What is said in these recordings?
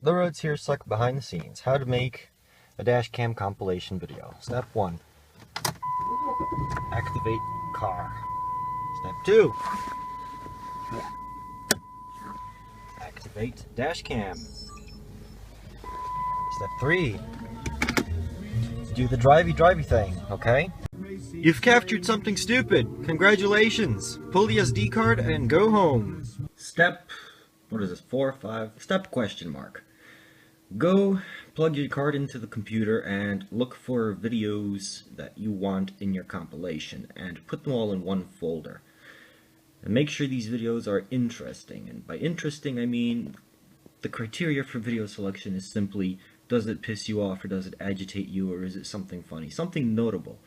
The roads here suck behind the scenes. How to make a dash cam compilation video. Step 1. Activate car. Step 2. Activate dash cam. Step 3. Do the drivey thing, okay? You've captured something stupid. Congratulations. Pull the SD card and go home. Step, what is this, 4 or 5? Step question mark. Go plug your card into the computer and look for videos that you want in your compilation and put them all in one folder. And make sure these videos are interesting. And by interesting, I mean the criteria for video selection is simply, does it piss you off or does it agitate you or is it something funny? Something notable.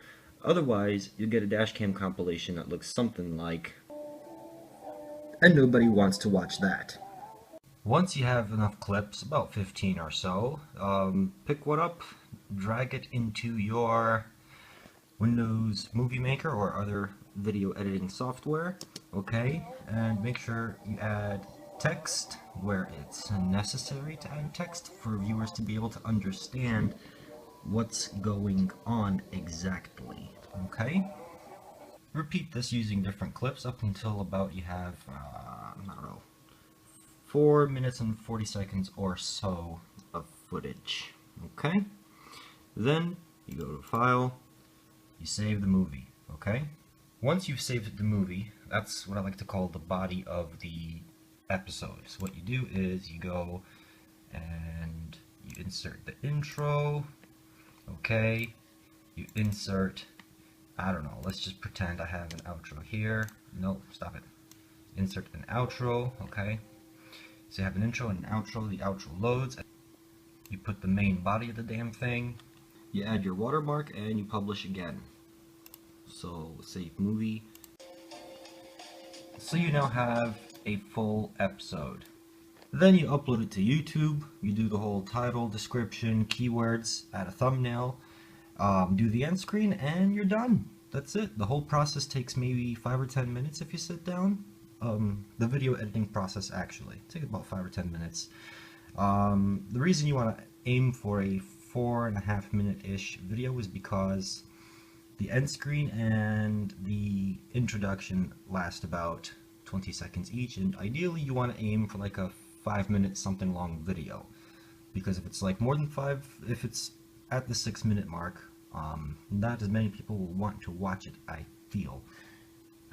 Otherwise, you'll get a dashcam compilation that looks something like, and nobody wants to watch that. Once you have enough clips, about 15 or so, pick one up, drag it into your Windows Movie Maker or other video editing software, okay? And make sure you add text where it's necessary to add text for viewers to be able to understand what's going on exactly, okay? Repeat this using different clips up until about you have, I don't know, 4 minutes and 40 seconds or so of footage, okay? Then you go to File, you save the movie, okay? Once you've saved the movie, that's what I like to call the body of the episode. So what you do is you go and you insert the intro, okay? You insert, I don't know, let's just pretend I have an outro here. No, stop it. Insert an outro, okay? So you have an intro and an outro, the outro loads, you put the main body of the damn thing, you add your watermark, and you publish again. So, save movie. So you now have a full episode. Then you upload it to YouTube, you do the whole title, description, keywords, add a thumbnail, do the end screen, and you're done. That's it. The whole process takes maybe 5 or 10 minutes if you sit down. The video editing process actually takes about 5 or 10 minutes. The reason you want to aim for a 4.5 minute-ish video is because the end screen and the introduction last about 20 seconds each, and ideally you want to aim for like a 5-minute something long video, because if it's like more than 5, if it's at the 6-minute mark, not as many people will want to watch it. I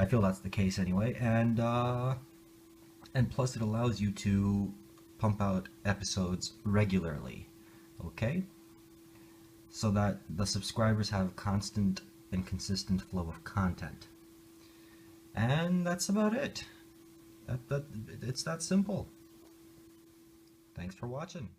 feel that's the case anyway, and plus it allows you to pump out episodes regularly, okay? So that the subscribers have a constant and consistent flow of content. And that's about it. It's that simple. Thanks for watching.